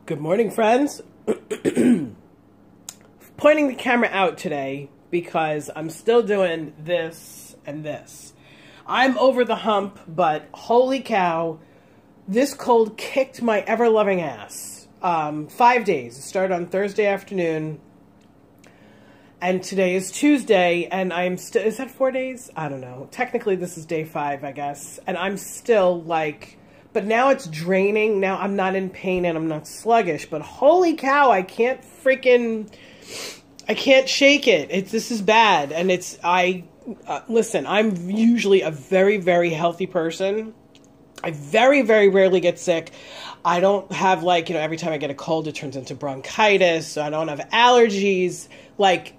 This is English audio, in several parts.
Good morning, friends. Pointing the camera out today because I'm still doing this and this. I'm over the hump, but holy cow, this cold kicked my ever-loving ass. 5 days. It started on Thursday afternoon, and today is Tuesday, and I'm still... Is that 4 days? I don't know. Technically, this is day 5, I guess, and I'm still, like... But now it's draining. Now I'm not in pain and I'm not sluggish. But holy cow, I can't shake it. This is bad. And listen, I'm usually a very, very healthy person. I very, very rarely get sick. I don't have every time I get a cold, it turns into bronchitis. I don't have allergies,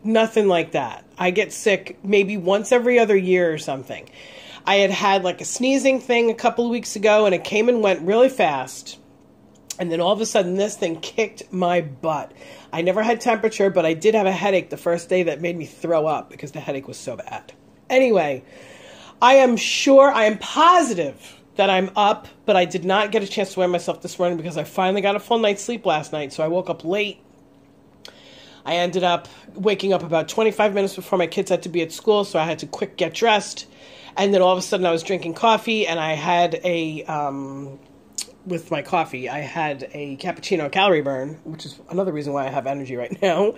nothing like that. I get sick maybe once every other year or something. I had a sneezing thing a couple of weeks ago, and it came and went really fast. And then all of a sudden, this thing kicked my butt. I never had temperature, but I did have a headache the first day that made me throw up because the headache was so bad. Anyway, I am positive that I'm up, but I did not get a chance to weigh myself this morning because I finally got a full night's sleep last night, so I woke up late. I ended up waking up about 25 minutes before my kids had to be at school, so I had to quick get dressed. And then all of a sudden I was drinking coffee, and I had with my coffee, I had a cappuccino calorie burn, which is another reason why I have energy right now,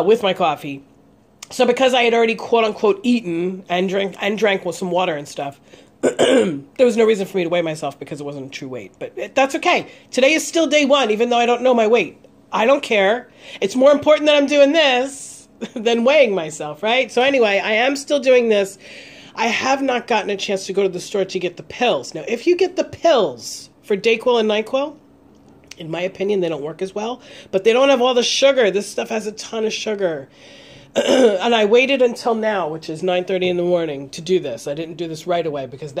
with my coffee. So because I had already quote unquote eaten and drank with some water and stuff, there was no reason for me to weigh myself because it wasn't a true weight. But that's okay. Today is still day 1, even though I don't know my weight. I don't care. It's more important that I'm doing this than weighing myself, right? So anyway, I am still doing this. I have not gotten a chance to go to the store to get the pills. Now, if you get the pills for Dayquil and NyQuil, in my opinion, they don't work as well. But they don't have all the sugar. This stuff has a ton of sugar. And I waited until now, which is 9:30 in the morning, to do this. I didn't do this right away because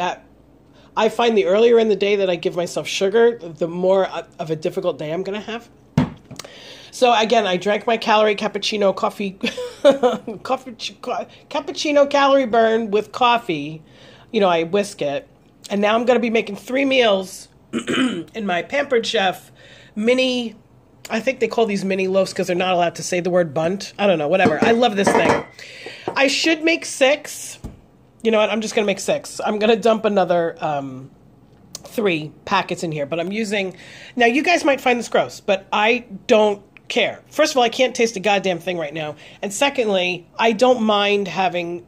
I find the earlier in the day that I give myself sugar, the more of a difficult day I'm going to have. So again, I drank my cappuccino calorie burn with coffee. I whisk it. And now I'm going to be making 3 meals in my Pampered Chef mini, I think they call these mini loaves because they're not allowed to say the word bunt. I don't know, whatever. I love this thing. I should make 6. You know what? I'm just going to make 6. I'm going to dump another 3 packets in here. But I'm using... Now, you guys might find this gross, but I don't care. First of all, I can't taste a goddamn thing right now. And secondly, I don't mind having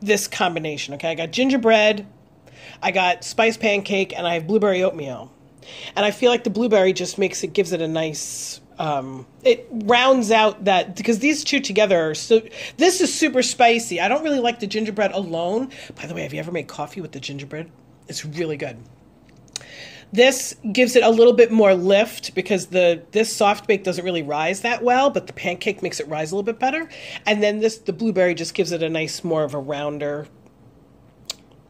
this combination, okay? I got gingerbread, I got spice pancake, and I have blueberry oatmeal. And I feel like the blueberry just gives it a nice... it rounds out that... Because these two together are so... This is super spicy. I don't really like the gingerbread alone. By the way, have you ever made coffee with the gingerbread? It's really good. This gives it a little bit more lift because this soft bake doesn't really rise that well, but the pancake makes it rise a little bit better. And then the blueberry just gives it a nice, more of a rounder,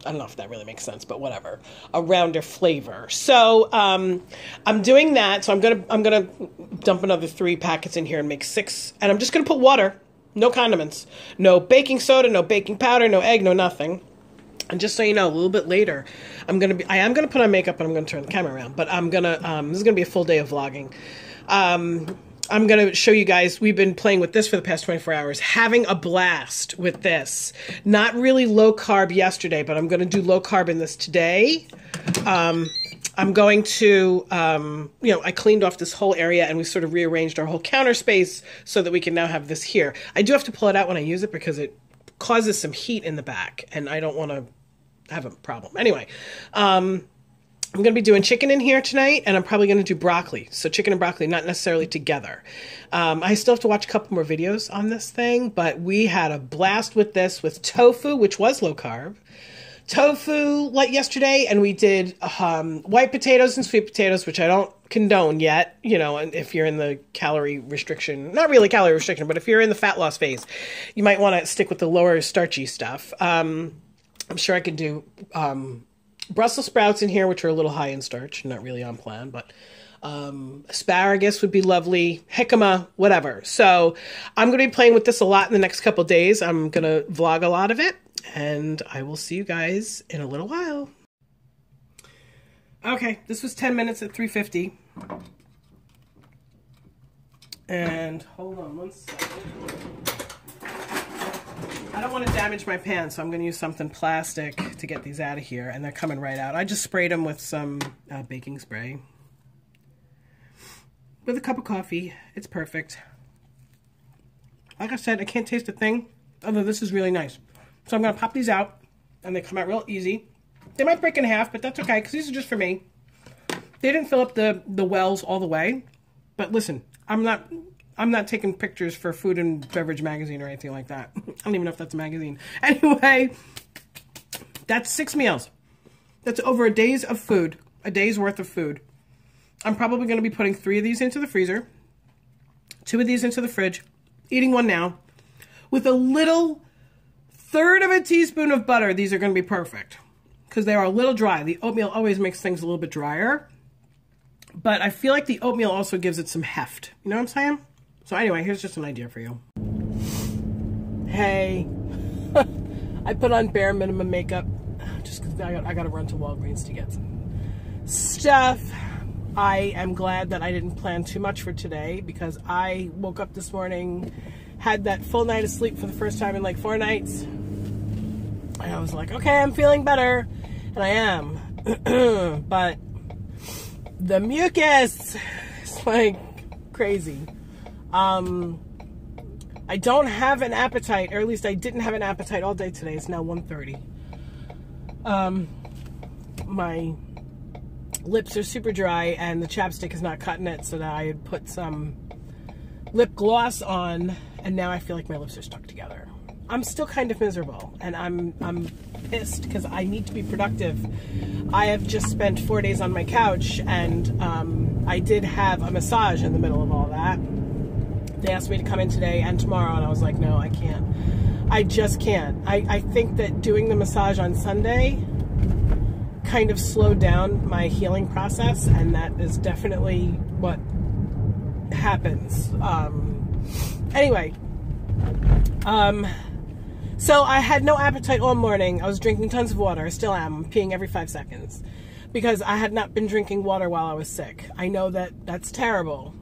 I don't know if that really makes sense, but whatever, a rounder flavor. So I'm doing that. So I'm gonna dump another 3 packets in here and make 6. And I'm just gonna put water, no condiments, no baking soda, no baking powder, no egg, no nothing. And just so you know, a little bit later, I am gonna put on makeup and I'm gonna turn the camera around. But this is gonna be a full day of vlogging. I'm gonna show you guys. We've been playing with this for the past 24 hours, having a blast with this. Not really low carb yesterday, but I'm gonna do low carb in this today. I'm going to, I cleaned off this whole area and we sort of rearranged our whole counter space so that we can now have this here. I do have to pull it out when I use it because it causes some heat in the back and I don't want to have a problem. Anyway, I'm going to be doing chicken in here tonight, and I'm probably going to do broccoli. So chicken and broccoli, not necessarily together. I still have to watch a couple more videos on this thing, but we had a blast with this, with tofu, which was low carb. Tofu like yesterday, and we did white potatoes and sweet potatoes, which I don't condone yet, and if you're in the calorie restriction, not really calorie restriction, but if you're in the fat loss phase, you might want to stick with the lower starchy stuff. I'm sure I could do Brussels sprouts in here, which are a little high in starch, not really on plan, but asparagus would be lovely, jicama, whatever. So I'm going to be playing with this a lot in the next couple days. I'm going to vlog a lot of it, and I will see you guys in a little while. Okay, this was 10 minutes at 350. And hold on one second. I don't want to damage my pan, so I'm going to use something plastic to get these out of here, and they're coming right out. I just sprayed them with some baking spray. With a cup of coffee. It's perfect. Like I said, I can't taste a thing, although this is really nice. So I'm going to pop these out, and they come out real easy. They might break in half, but that's okay, because these are just for me. They didn't fill up the wells all the way, but listen, I'm not taking pictures for Food and Beverage Magazine or anything like that. I don't even know if that's a magazine. Anyway, that's 6 meals. That's over a day's of food, a day's worth of food. I'm probably going to be putting 3 of these into the freezer, 2 of these into the fridge, eating one now. With a little 1/3 of a teaspoon of butter, these are going to be perfect. Because they are a little dry. The oatmeal always makes things a little bit drier. But I feel like the oatmeal also gives it some heft. You know what I'm saying? So anyway, here's just an idea for you. Hey. I put on bare minimum makeup. Just because I got to run to Walgreens to get some stuff. I am glad that I didn't plan too much for today, because I woke up this morning, had that full night of sleep for the first time in like 4 nights. And I was like, okay, I'm feeling better. And I am. But the mucus is like crazy. I don't have an appetite, or at least I didn't have an appetite all day today. It's now 1:30. My lips are super dry, and the chapstick is not cutting it, so that I had put some lip gloss on, and now I feel like my lips are stuck together. I'm still kind of miserable, and I'm pissed because I need to be productive. I have just spent 4 days on my couch, and I did have a massage in the middle of all that. They asked me to come in today and tomorrow, and I was like, no, I can't. I just can't. I think that doing the massage on Sunday kind of slowed down my healing process, and that is definitely what happens. Anyway, so I had no appetite all morning. I was drinking tons of water. I still am. I'm peeing every 5 seconds because I had not been drinking water while I was sick. I know that that's terrible,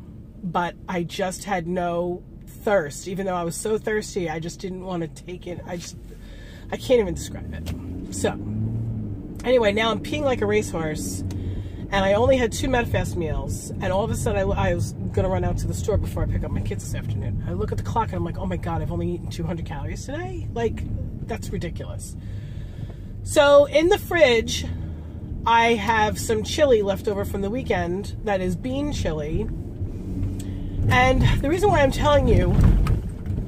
but I just had no thirst. Even though I was so thirsty, I just didn't want to take it. I can't even describe it. So anyway, now I'm peeing like a racehorse, and I only had 2 Medifast meals, and all of a sudden I was going to run out to the store before I pick up my kids this afternoon. I look at the clock and I'm like, oh my God, I've only eaten 200 calories today? Like, that's ridiculous. So in the fridge, I have some chili left over from the weekend that is bean chili. And the reason why I'm telling you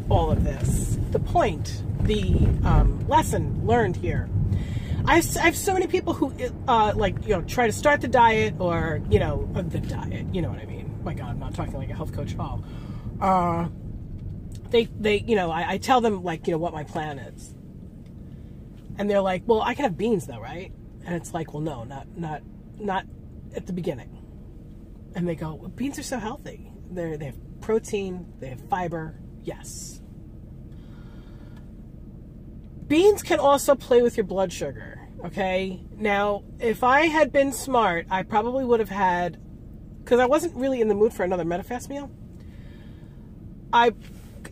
all of this, the point, the lesson learned here, I have so many people who, try to start the diet, or, the diet, you know what I mean. Oh my God, I'm not talking like a health coach at all. I tell them, what my plan is. And they're like, well, I can have beans though, right? And it's like, well, no, not at the beginning. And they go, well, beans are so healthy. They have protein, they have fiber, yes. Beans can also play with your blood sugar, okay? Now, if I had been smart, I probably would have had, because I wasn't really in the mood for another Medifast meal.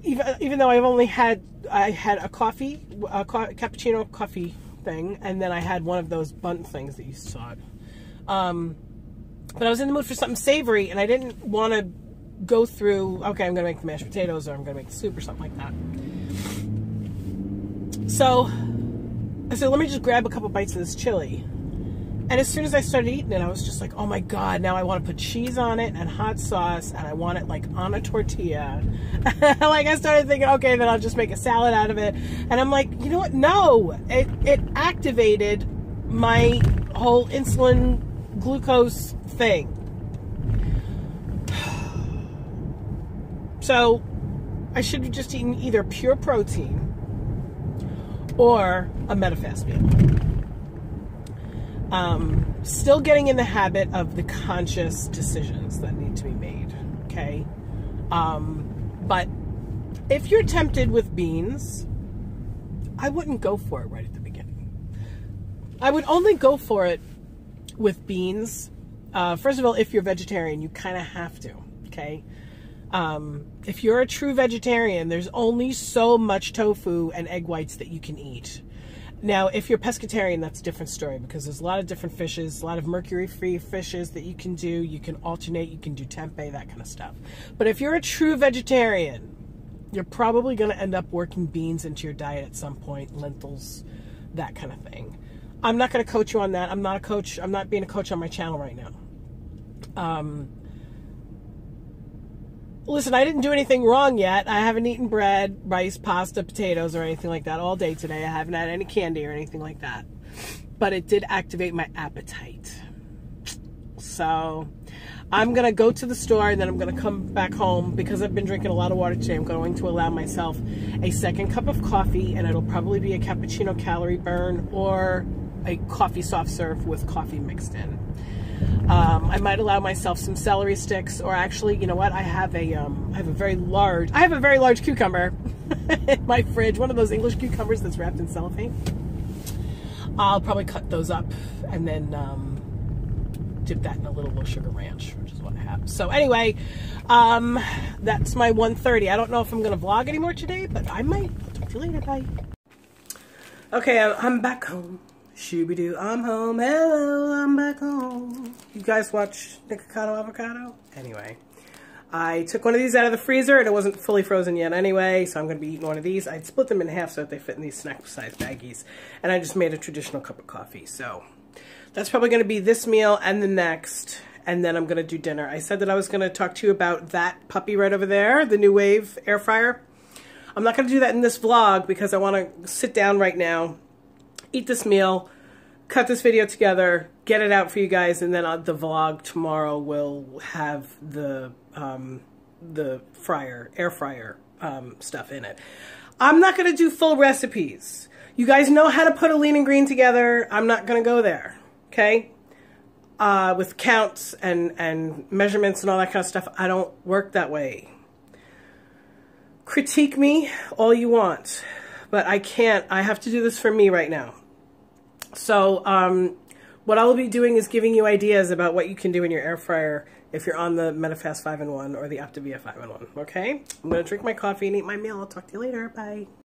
Even though I had a coffee, a cappuccino coffee thing, and then I had one of those bun things that you saw. But I was in the mood for something savory, and I didn't want to go through, okay, I'm going to make the mashed potatoes, or I'm going to make the soup, or something like that. So I said, let me just grab a couple bites of this chili. And as soon as I started eating it, I was just like, oh my God, now I want to put cheese on it and hot sauce, and I want it on a tortilla. I started thinking, okay, then I'll just make a salad out of it. And I'm like, you know what? No, it activated my whole insulin glucose thing. So I should have just eaten either pure protein or a Medifast meal. Still getting in the habit of the conscious decisions that need to be made, okay? But if you're tempted with beans, I wouldn't go for it right at the beginning. I would only go for it with beans. First of all, if you're vegetarian, you kind of have to, okay? If you're a true vegetarian, there's only so much tofu and egg whites that you can eat. Now, if you're pescatarian, that's a different story because there's a lot of different fishes, a lot of mercury-free fishes that you can do. You can alternate, you can do tempeh, that kind of stuff. But if you're a true vegetarian, you're probably going to end up working beans into your diet at some point, lentils, that kind of thing. I'm not going to coach you on that. I'm not a coach. I'm not being a coach on my channel right now. Listen, I didn't do anything wrong yet. I haven't eaten bread, rice, pasta, potatoes, or anything like that all day today. I haven't had any candy or anything like that. But it did activate my appetite. So I'm going to go to the store and then I'm going to come back home. Because I've been drinking a lot of water today, I'm going to allow myself a second cup of coffee, and it'll probably be a cappuccino calorie burn or a coffee soft serve with coffee mixed in. I might allow myself some celery sticks, or actually, you know what? I have a very large cucumber in my fridge. One of those English cucumbers that's wrapped in cellophane. I'll probably cut those up and then dip that in a little sugar ranch, which is what I have. So anyway, that's my 1:30. I don't know if I'm going to vlog anymore today, but I might. I'll talk to you later. Bye. Okay, I'm back home. Shooby-doo, I'm home. Hello, I'm back home. You guys watch Nikocado Avocado? Anyway, I took one of these out of the freezer and it wasn't fully frozen yet anyway, so I'm going to be eating one of these. I'd split them in half so that they fit in these snack-sized baggies, and I just made a traditional cup of coffee. So that's probably going to be this meal and the next, and then I'm going to do dinner. I said that I was going to talk to you about that puppy right over there, the New Wave air fryer. I'm not going to do that in this vlog because I want to sit down right now, eat this meal, cut this video together, get it out for you guys, and then the vlog tomorrow will have the air fryer stuff in it. I'm not going to do full recipes. You guys know how to put a lean and green together. I'm not going to go there, okay? With counts and measurements and all that kind of stuff. I don't work that way. Critique me all you want, but I can't. I have to do this for me right now. So what I will be doing is giving you ideas about what you can do in your air fryer if you're on the Metafast 5-in-1 or the Optavia 5-in-1, okay? I'm going to drink my coffee and eat my meal. I'll talk to you later. Bye.